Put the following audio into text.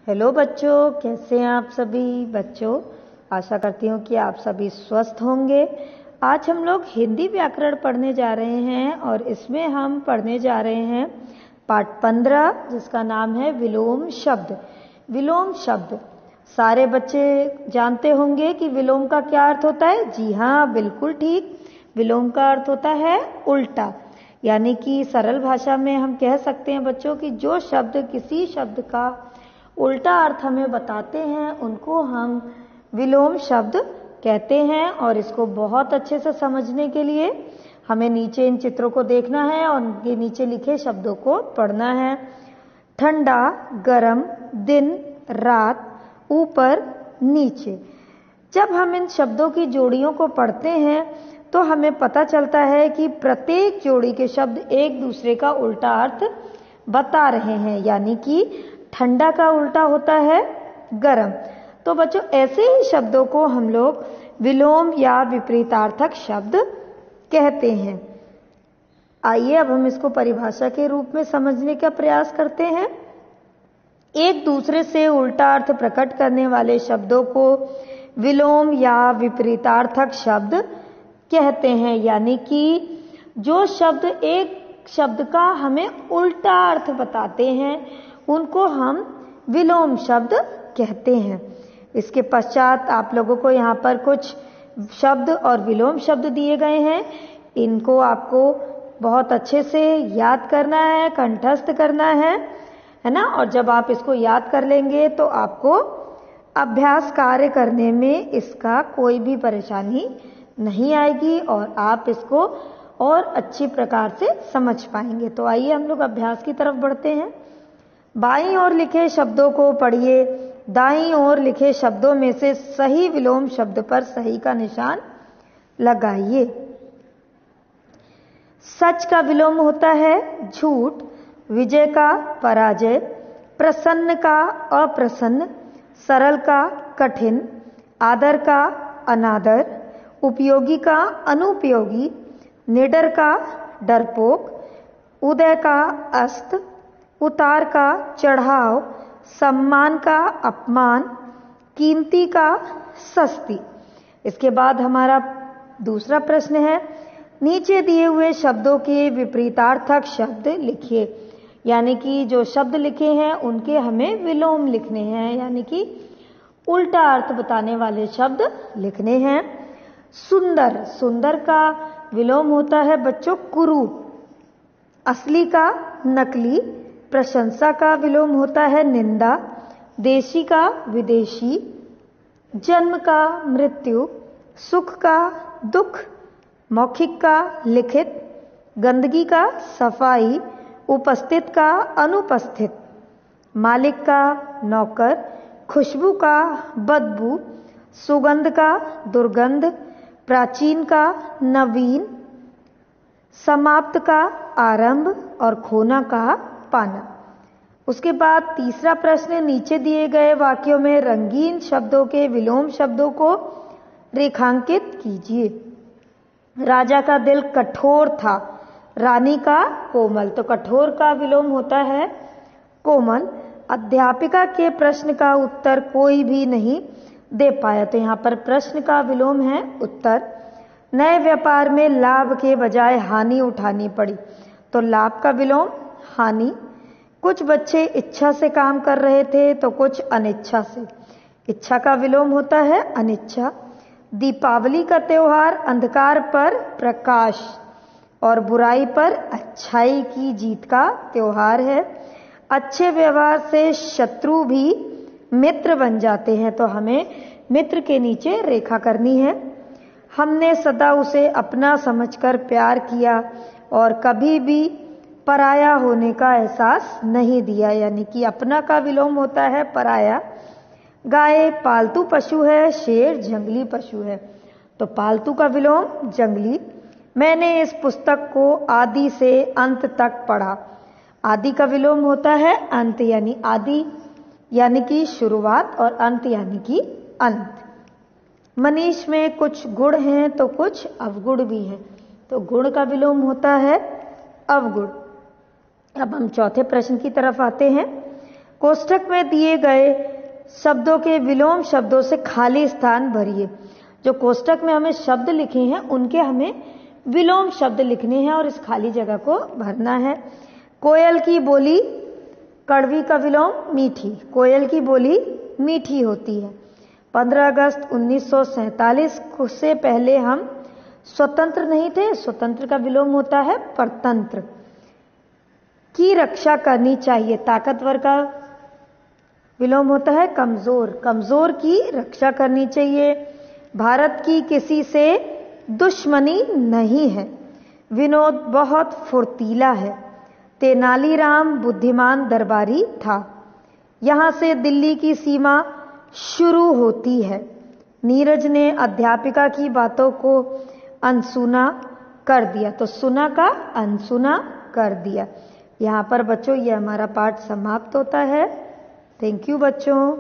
Hello बच्चों, कैसे हैं आप सभी बच्चों। आशा करती हूँ कि आप सभी स्वस्थ होंगे। आज हम लोग हिंदी व्याकरण पढ़ने जा रहे हैं और इसमें हम पढ़ने जा रहे हैं पाठ 15 जिसका नाम है विलोम शब्द। विलोम शब्द सारे बच्चे जानते होंगे कि विलोम का क्या अर्थ होता है। जी हाँ, बिल्कुल ठीक। विलोम का अर्थ होता है उल्टा, यानी कि सरल भाषा में हम कह सकते हैं बच्चों कि जो शब्द किसी शब्द का उल्टा अर्थ हमें बताते हैं उनको हम विलोम शब्द कहते हैं। और इसको बहुत अच्छे से समझने के लिए हमें नीचे इन चित्रों को देखना है और उनके नीचे लिखे शब्दों को पढ़ना है। ठंडा, गरम, दिन, रात, ऊपर, नीचे। जब हम इन शब्दों की जोड़ियों को पढ़ते हैं तो हमें पता चलता है कि प्रत्येक जोड़ी के शब्द एक दूसरे का उल्टा अर्थ बता रहे हैं, यानी कि ठंडा का उल्टा होता है गरम। तो बच्चों, ऐसे ही शब्दों को हम लोग विलोम या विपरीतार्थक शब्द कहते हैं। आइए अब हम इसको परिभाषा के रूप में समझने का प्रयास करते हैं। एक दूसरे से उल्टा अर्थ प्रकट करने वाले शब्दों को विलोम या विपरीतार्थक शब्द कहते हैं, यानी कि जो शब्द एक शब्द का हमें उल्टा अर्थ बताते हैं उनको हम विलोम शब्द कहते हैं। इसके पश्चात आप लोगों को यहाँ पर कुछ शब्द और विलोम शब्द दिए गए हैं। इनको आपको बहुत अच्छे से याद करना है, कंठस्थ करना है ना। और जब आप इसको याद कर लेंगे तो आपको अभ्यास कार्य करने में इसका कोई भी परेशानी नहीं आएगी और आप इसको और अच्छी प्रकार से समझ पाएंगे। तो आइए हम लोग अभ्यास की तरफ बढ़ते हैं। बाईं ओर लिखे शब्दों को पढ़िए। दाईं ओर लिखे शब्दों में से सही विलोम शब्द पर सही का निशान लगाइए। सच का विलोम होता है झूठ, विजय का पराजय, प्रसन्न का अप्रसन्न, सरल का कठिन, आदर का अनादर, उपयोगी का अनुपयोगी, निडर का डरपोक, उदय का अस्त, उतार का चढ़ाव, सम्मान का अपमान, कीमती का सस्ती। इसके बाद हमारा दूसरा प्रश्न है, नीचे दिए हुए शब्दों के विपरीतार्थक शब्द लिखिए। यानी कि जो शब्द लिखे हैं उनके हमें विलोम लिखने हैं, यानी कि उल्टा अर्थ बताने वाले शब्द लिखने हैं। सुंदर, सुंदर का विलोम होता है बच्चों कुरूप। असली का नकली, प्रशंसा का विलोम होता है निंदा, देशी का विदेशी, जन्म का मृत्यु, सुख का दुख, मौखिक का लिखित, गंदगी का सफाई, उपस्थित का अनुपस्थित, मालिक का नौकर, खुशबू का बदबू, सुगंध का दुर्गंध, प्राचीन का नवीन, समाप्त का आरंभ और खोना का पाना। उसके बाद तीसरा प्रश्न, नीचे दिए गए वाक्यों में रंगीन शब्दों के विलोम शब्दों को रेखांकित कीजिए। राजा का दिल कठोर था, रानी का कोमल। तो कठोर का विलोम होता है कोमल। अध्यापिका के प्रश्न का उत्तर कोई भी नहीं दे पाया, तो यहाँ पर प्रश्न का विलोम है उत्तर। नए व्यापार में लाभ के बजाय हानि उठानी पड़ी, तो लाभ का विलोम हानि। कुछ बच्चे इच्छा से काम कर रहे थे तो कुछ अनिच्छा से, इच्छा का विलोम होता है अनिच्छा। दीपावली का त्योहार अंधकार पर प्रकाश और बुराई पर अच्छाई की जीत का त्योहार है। अच्छे व्यवहार से शत्रु भी मित्र बन जाते हैं, तो हमें मित्र के नीचे रेखा करनी है। हमने सदा उसे अपना समझकर प्यार किया और कभी भी पराया होने का एहसास नहीं दिया, यानी कि अपना का विलोम होता है पराया। गाय पालतू पशु है, शेर जंगली पशु है, तो पालतू का विलोम जंगली। मैंने इस पुस्तक को आदि से अंत तक पढ़ा। आदि का विलोम होता है अंत, यानी आदि यानी कि शुरुआत और अंत यानी कि अंत। मनीष में कुछ गुण हैं तो कुछ अवगुण भी हैं, तो गुण का विलोम होता है अवगुण। अब हम चौथे प्रश्न की तरफ आते हैं। कोष्ठक में दिए गए शब्दों के विलोम शब्दों से खाली स्थान भरिए। जो कोष्ठक में हमें शब्द लिखे हैं उनके हमें विलोम शब्द लिखने हैं और इस खाली जगह को भरना है। कोयल की बोली कड़वी का विलोम मीठी। कोयल की बोली मीठी होती है। 15 अगस्त 1947 से पहले हम स्वतंत्र नहीं थे। स्वतंत्र का विलोम होता है परतंत्र। की रक्षा करनी चाहिए, ताकतवर का विलोम होता है कमजोर। कमजोर की रक्षा करनी चाहिए। भारत की किसी से दुश्मनी नहीं है। विनोद बहुत फुर्तीला है। तेनालीराम बुद्धिमान दरबारी था। यहां से दिल्ली की सीमा शुरू होती है। नीरज ने अध्यापिका की बातों को अनसुना कर दिया। तो सुना का अनसुना कर दिया। यहां पर बच्चों ये हमारा पाठ समाप्त होता है। थैंक यू बच्चों।